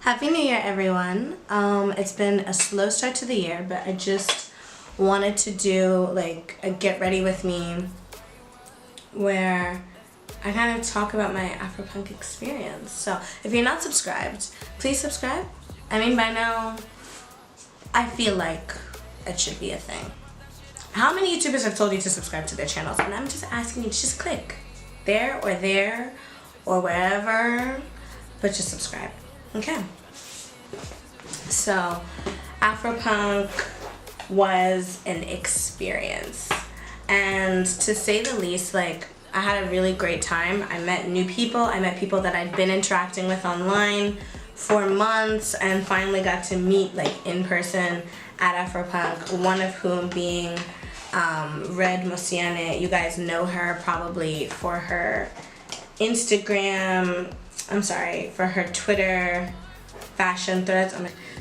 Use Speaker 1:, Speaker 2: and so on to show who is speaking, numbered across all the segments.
Speaker 1: Happy New Year, everyone. It's been a slow start to the year, but I just wanted to do like a get ready with me where I kind of talk about my Afropunk experience. So if you're not subscribed, please subscribe. I mean, by now, I feel like it should be a thing. How many YouTubers have told you to subscribe to their channels? And I'm just asking you to just click there or wherever, but just subscribe. Okay. So, Afropunk was an experience. And to say the least, like, I had a really great time. I met new people. I met people that I'd been interacting with online for months and finally got to meet like in person at Afropunk, one of whom being Red Mosiane. You guys know her probably for her for her Twitter fashion threads.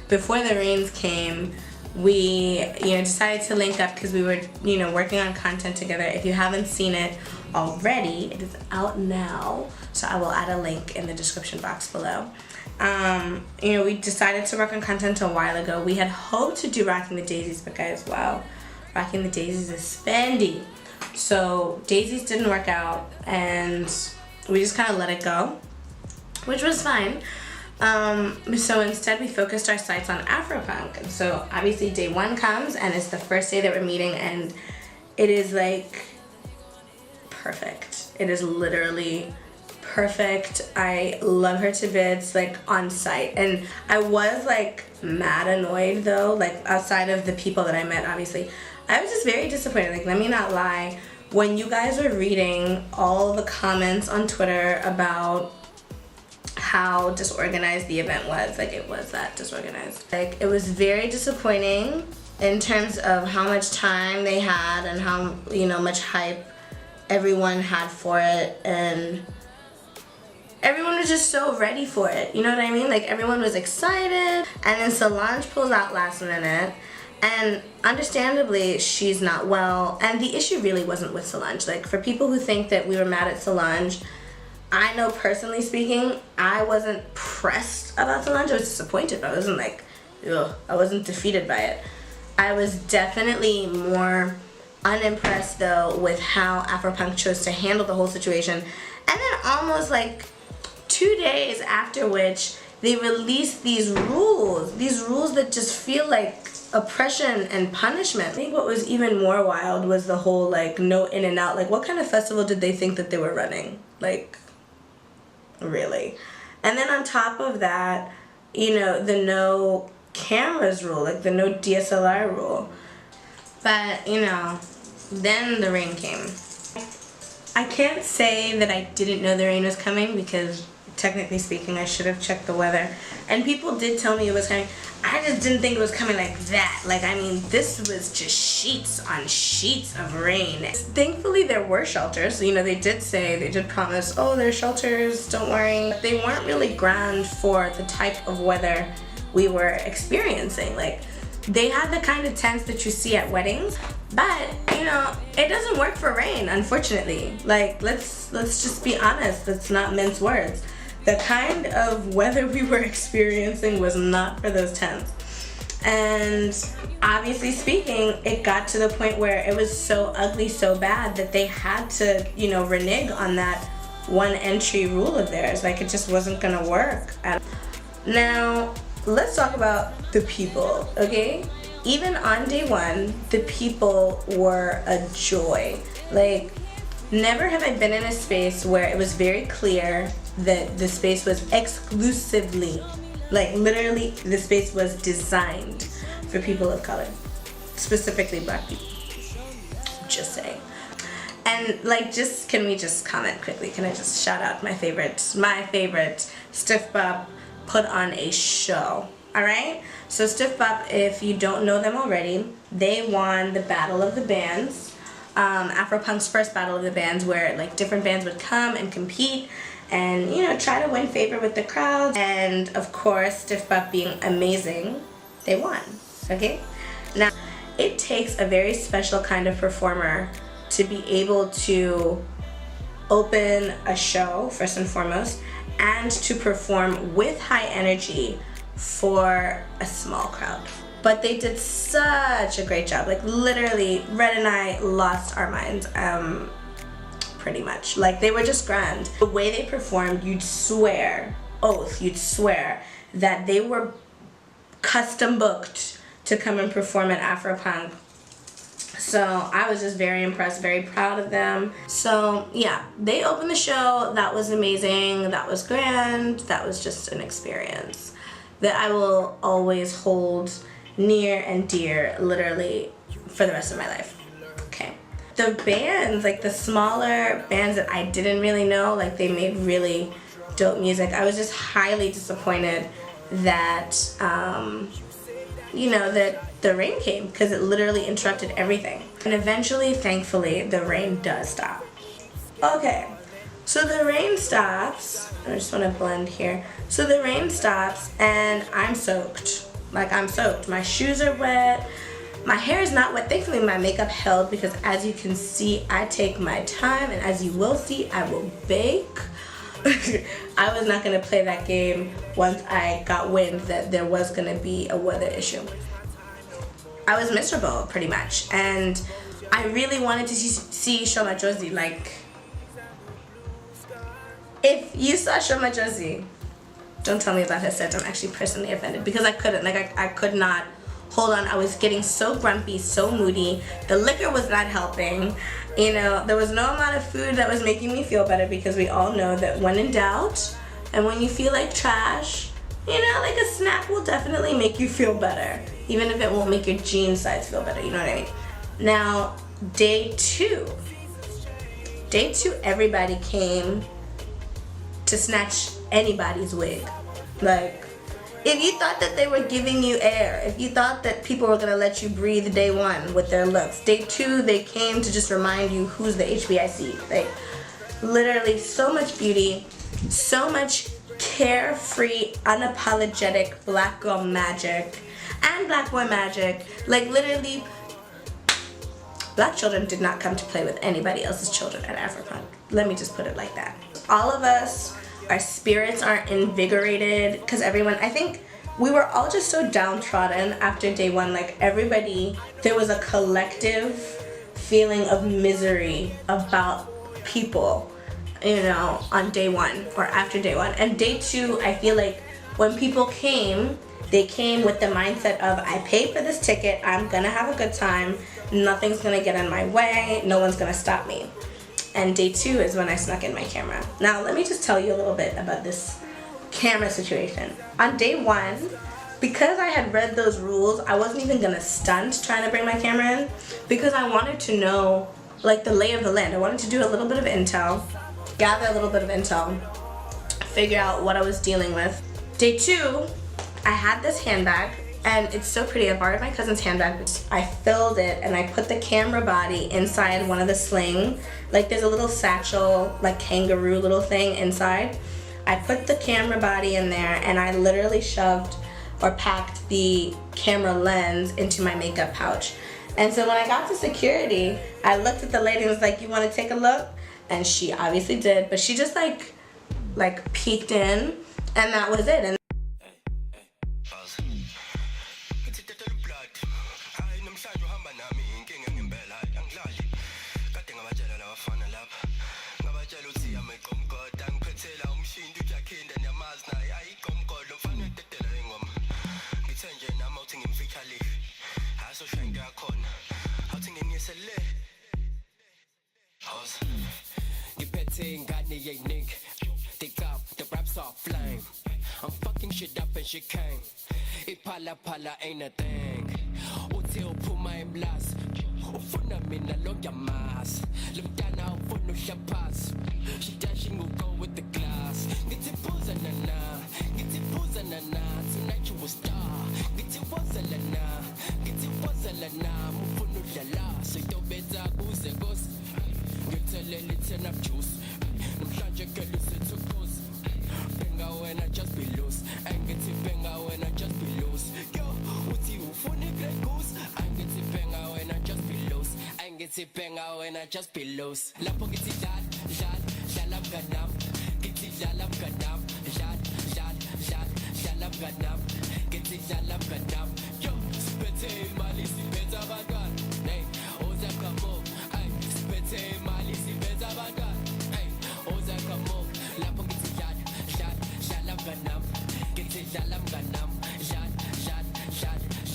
Speaker 1: Before the rains came, we decided to link up because we were working on content together. If you haven't seen it already, it is out now, so I will add a link in the description box below. We decided to work on content a while ago. We had hoped to do Rocking the Daisies, but guys, wow, Rocking the Daisies is spendy. So Daisies didn't work out and we just kind of let it go, which was fine. So instead we focused our sights on Afropunk. And so obviously day one comes and it's the first day that we're meeting and it is like perfect. It is literally perfect. I love her to bits, like on site. And I was like mad annoyed though, like outside of the people that I met, obviously. I was just very disappointed, like let me not lie. When you guys were reading all the comments on Twitter about how disorganized the event was, like it was that disorganized. Like it was very disappointing in terms of how much time they had and how much hype everyone had for it, and everyone was just so ready for it, you know what I mean? Like everyone was excited, and then Solange pulls out last minute, and understandably she's not well, and the issue really wasn't with Solange. Like for people who think that we were mad at Solange, I know personally speaking, I wasn't pressed about Solange. I was disappointed, but I wasn't like, ugh, I wasn't defeated by it. I was definitely more unimpressed though with how Afropunk chose to handle the whole situation. And then almost like 2 days after which they released these rules that just feel like oppression and punishment. I think what was even more wild was the whole like no in and out. Like what kind of festival did they think that they were running? Like, really? And then on top of that, the no cameras rule, like the no DSLR rule. But, then the rain came. I can't say that I didn't know the rain was coming because technically speaking I should have checked the weather. And people did tell me it was coming. I just didn't think it was coming like that. Like, I mean, this was just sheets on sheets of rain. Thankfully there were shelters. They did promise, oh, there's shelters, don't worry. But they weren't really grand for the type of weather we were experiencing. Like, they had the kind of tents that you see at weddings, but it doesn't work for rain, unfortunately. Like, let's just be honest, let's not mince words. The kind of weather we were experiencing was not for those tents. And obviously speaking, it got to the point where it was so ugly, so bad that they had to, renege on that one entry rule of theirs. Like, it just wasn't gonna work. Now, let's talk about the people, okay? Even on day one, the people were a joy. Like, never have I been in a space where it was very clear that the space was exclusively, like literally, the space was designed for people of color, specifically Black people. Just saying. And like, can we just comment quickly? Can I just shout out my favorite Stiff Bop put on a show. Alright? So Stiff Bop, if you don't know them already, they won the Battle of the Bands. Afropunk's first Battle of the Bands, where like different bands would come and compete and try to win favor with the crowd. And of course, Stiff Bop being amazing, they won. Okay? Now, it takes a very special kind of performer to be able to open a show, first and foremost, and to perform with high energy for a small crowd. But they did such a great job. Like literally, Red and I lost our minds, pretty much. Like they were just grand. The way they performed, you'd swear that they were custom booked to come and perform at Afropunk. So I was just very impressed, very proud of them. So yeah, they opened the show. That was amazing. That was grand. That was just an experience that I will always hold near and dear, literally for the rest of my life. Okay. The bands, like the smaller bands that I didn't really know, like they made really dope music. I was just highly disappointed that, you know, that the rain came, because it literally interrupted everything. And eventually, thankfully, the rain does stop. Okay, so the rain stops. I just want to blend here. So the rain stops and I'm soaked. Like I'm soaked. My shoes are wet. My hair is not wet. Thankfully, my makeup held, because as you can see, I take my time, and as you will see, I will bake. I was not going to play that game once I got wind that there was going to be a weather issue. I was miserable, pretty much, and I really wanted to see Shoma Josie. Like, if you saw Shoma Josie, don't tell me about her set. I'm actually personally offended, because I couldn't. Like, I could not hold on. I was getting so grumpy, so moody. The liquor was not helping. You know, there was no amount of food that was making me feel better, because we all know that when in doubt and when you feel like trash, you know, like a snack will definitely make you feel better, even if it won't make your jean size feel better, you know what I mean? Now, day two, everybody came to snatch anybody's wig. Like, if you thought that they were giving you air, if you thought that people were gonna let you breathe day one with their looks, day two, they came to just remind you who's the HBIC. Like, literally so much beauty, so much carefree, unapologetic black girl magic and black boy magic. Like, literally, black children did not come to play with anybody else's children at Afropunk. Let me just put it like that. All of us, our spirits are invigorated, because everyone, I think we were all just so downtrodden after day one. Like everybody, there was a collective feeling of misery about people, you know, on day one or after day one. And day two, I feel like when people came, they came with the mindset of, I paid for this ticket, I'm gonna have a good time, nothing's gonna get in my way, no one's gonna stop me. And day two is when I snuck in my camera. Now, let me just tell you a little bit about this camera situation. On day one, because I had read those rules, I wasn't even gonna stunt trying to bring my camera in, because I wanted to know, like, the lay of the land. I wanted to do a little bit of intel, gather a little bit of intel, figure out what I was dealing with. Day two, I had this handbag, and it's so pretty. I borrowed my cousin's handbag. I filled it and I put the camera body inside one of the sling. Like, there's a little satchel, like kangaroo little thing inside. I put the camera body in there, and I literally shoved or packed the camera lens into my makeup pouch. And so when I got to security, I looked at the lady and was like, you want to take a look? And she obviously did, but she just like peeked in, and that was it. And
Speaker 2: I'm fucking shit up and she came. It pala ain't a thing. Until Puma and Blas. Ufuna mina long ya mas. Lumdana ufuna shapas. She dashing will go with the glass. Get it pulls nana. Get it pulls nana. Tonight you will star. Get it was a lana. Get it was a lana. Mufunu lala. So you better goose a ghost. Get a little turn up juice. Numshanja kalusa to goose. Benga when I just be loose. And get it benga when I just be loose. Yo, uti ufuni grey goose. And get it benga when I just be loose. And get it benga when I just be loose. Lapo get it dalam ganam. Get it dalam ganam. Dalam ganam. ngitidlala mnganami yo siphethe imali siphethe abantwana hey ozakamo ay siphethe imali siphethe abantwana hey ozakamo lapho ngitidlala dlala mnganami ngitidlala mnganami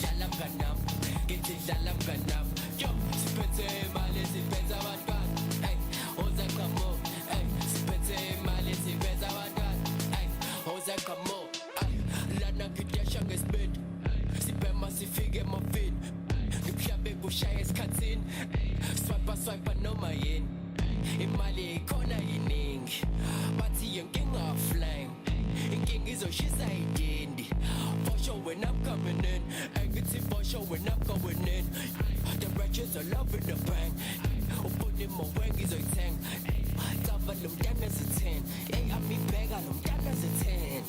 Speaker 2: dlala mnganami ngitidlala mnganami yo siphethe imali siphethe abantwana hey ozakamo hey siphethe imali siphethe abantwana hey ozakamo lana ngidesha ngesibindi sibhema sifike emafini ngimhlabe kushaye esikhathini swipe noma yini imali ikhona yiningi bathi yenkinga flame inkinga izoshisa idendi for sure when I'm coming in angithi for sure when I'm going in the wretches are loving the bang upone mowe ngizoyithenga tava lo mntana zi-10 hey amibheka lo mntana zi-10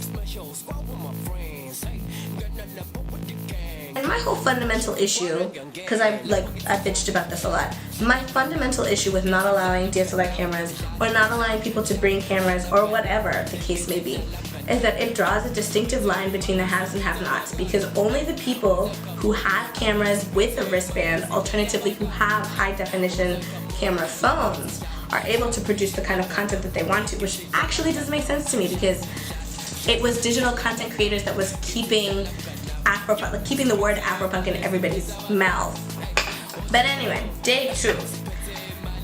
Speaker 2: special squad with my friends hey ngana lapho with the gang.
Speaker 1: And my whole fundamental issue, because I bitched about this a lot, my fundamental issue with not allowing DSLR cameras or not allowing people to bring cameras or whatever the case may be is that it draws a distinctive line between the haves and have-nots, because only the people who have cameras with a wristband, alternatively who have high-definition camera phones, are able to produce the kind of content that they want to, which actually doesn't make sense to me, because it was digital content creators that was keeping Afropunk, like keeping the word Afropunk in everybody's mouth. But anyway, day 2.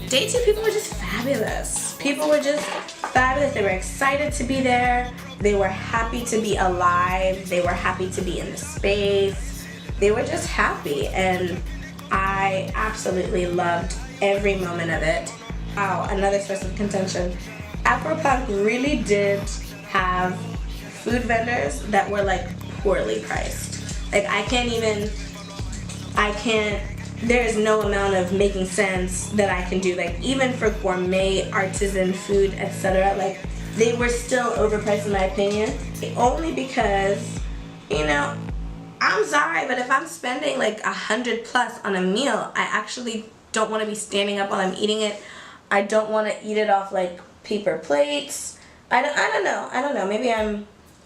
Speaker 1: Day 2, people were just fabulous. People were just fabulous. They were excited to be there. They were happy to be alive. They were happy to be in the space. They were just happy, and I absolutely loved every moment of it. Wow, another source of contention. Afropunk really did have food vendors that were like poorly priced. Like there is no amount of making sense that I can do. Like even for gourmet, artisan food, etc. Like they were still overpriced in my opinion. Only because, you know, I'm sorry, but if I'm spending like $100+ on a meal, I actually don't want to be standing up while I'm eating it. I don't want to eat it off like paper plates. I don't know. Maybe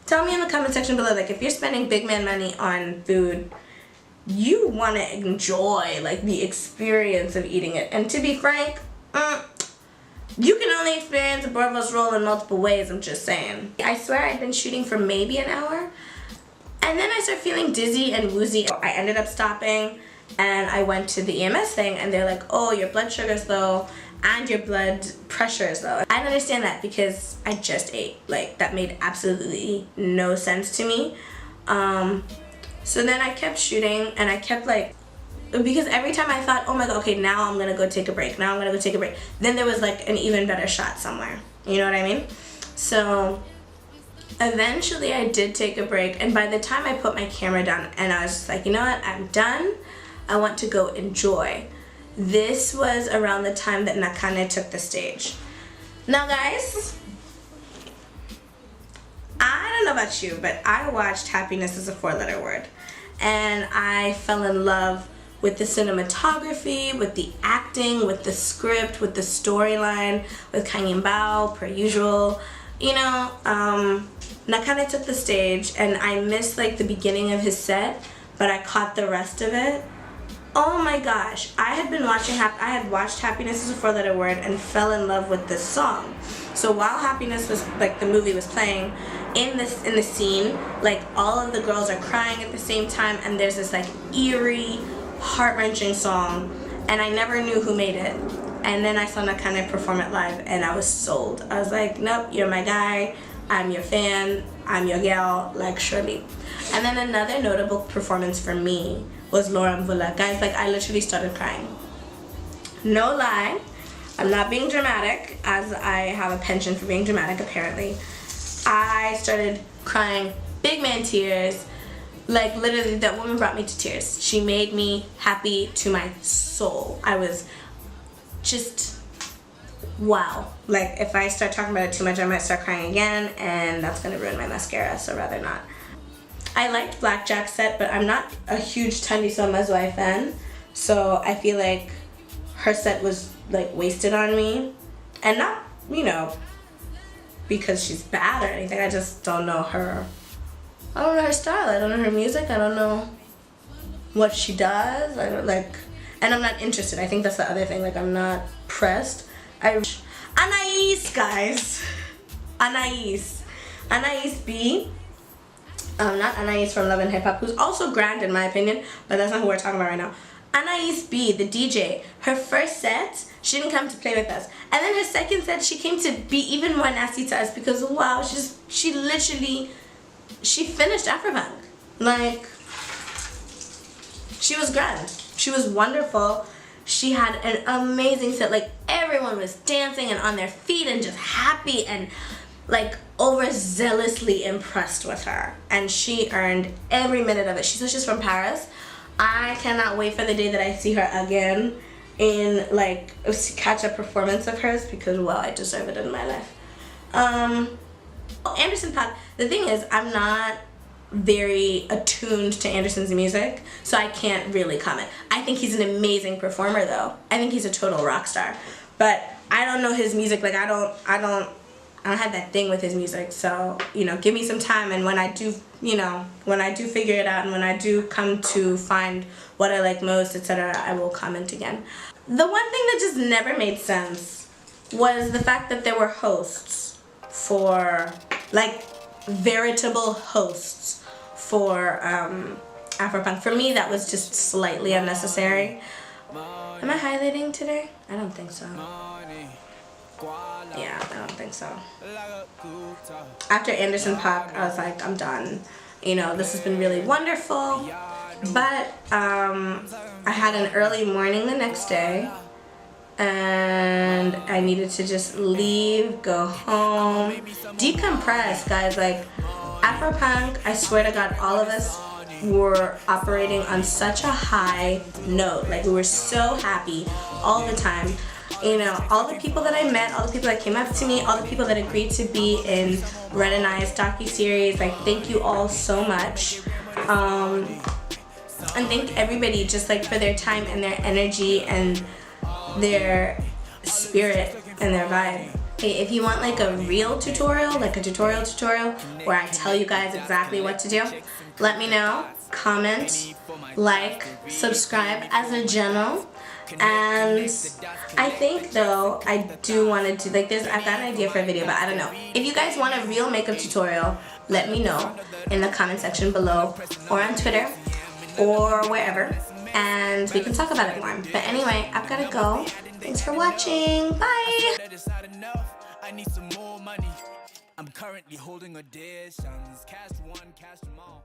Speaker 1: tell me in the comment section below, like if you're spending big man money on food, you want to enjoy like the experience of eating it. And to be frank, you can only experience a Bourvos roll in multiple ways, I'm just saying. I swear I'd been shooting for maybe an hour, and then I started feeling dizzy and woozy. I ended up stopping, and I went to the EMS thing, and they're like, oh, your blood sugar's low, and your blood pressure is low. I don't understand that because I just ate. Like, that made absolutely no sense to me. So then I kept shooting, and I kept like, because every time I thought, oh my god, okay, now I'm gonna go take a break, then there was like an even better shot somewhere. You know what I mean? So eventually I did take a break, and by the time I put my camera down and I was just like, you know what, I'm done. I want to go enjoy. This was around the time that Nakane took the stage. Now guys, I don't know about you, but I watched Happiness is a 4-letter word, and I fell in love with the cinematography, with the acting, with the script, with the storyline, with Kangin Bao, per usual. You know, Nakane took the stage, and I missed like the beginning of his set, but I caught the rest of it. Oh my gosh, I had watched Happiness is a 4-letter word and fell in love with this song. So while Happiness was, like, the movie was playing, in the scene, like, all of the girls are crying at the same time, and there's this like eerie, heart-wrenching song, and I never knew who made it. And then I saw Nakane perform it live, and I was sold. I was like, nope, you're my guy, I'm your fan, I'm your gal, like surely. And then another notable performance for me was Laura Mvula. Guys, like, I literally started crying. No lie, I'm not being dramatic, as I have a penchant for being dramatic apparently. I started crying big man tears. Like, literally, that woman brought me to tears. She made me happy to my soul. I was just, wow. Like, if I start talking about it too much, I might start crying again, and that's gonna ruin my mascara, so rather not. I liked Blackjack's set, but I'm not a huge Tandiso Mazwai fan, so I feel like her set was, like, wasted on me. And not, you know, because she's bad or anything, I just don't know her. I don't know her style. I don't know her music. I don't know what she does. I don't like, and I'm not interested. I think that's the other thing. Like, I'm not pressed. Anais, guys. Anais B. Not Anais from Love and Hip Hop, who's also grand in my opinion, but that's not who we're talking about right now. Anais B, the DJ, her first set, she didn't come to play with us. And then her second set, she came to be even more nasty to us because, wow, she finished Afropunk. Like, she was grand. She was wonderful. She had an amazing set. Like, everyone was dancing and on their feet and just happy and, like, overzealously impressed with her. And she earned every minute of it. She says she's from Paris. I cannot wait for the day that I see her again in, like, catch a performance of hers because, well, I deserve it in my life. Anderson .Paak, the thing is, I'm not very attuned to Anderson's music, so I can't really comment. I think he's an amazing performer, though. I think he's a total rock star. But I don't know his music. Like, I don't have that thing with his music, so, you know, give me some time, and when I do, you know, when I do figure it out, and when I do come to find what I like most, etc., I will comment again. The one thing that just never made sense was the fact that there were hosts for, like, veritable hosts for Afropunk. For me, that was just slightly unnecessary. Am I highlighting today? I don't think so. Yeah, I don't think so. After Anderson .Paak, I was like, I'm done. You know, this has been really wonderful. But I had an early morning the next day. And I needed to just leave, go home, decompress, guys. Like, Afropunk, I swear to God, all of us were operating on such a high note. Like, we were so happy all the time. You know, all the people that I met, all the people that came up to me, all the people that agreed to be in Red and I's docu-series, like, thank you all so much. And thank everybody just, like, for their time and their energy and their spirit and their vibe. Hey, if you want, like, a real tutorial, like a tutorial where I tell you guys exactly what to do, let me know. Comment, like, subscribe as a general. And I think, though, I do want to do, like, I've got an idea for a video, but I don't know. If you guys want a real makeup tutorial, let me know in the comment section below, or on Twitter, or wherever, and we can talk about it more. But anyway, I've got to go. Thanks for watching. Bye! I need some more money. I'm currently holding auditions. Cast one, cast them all.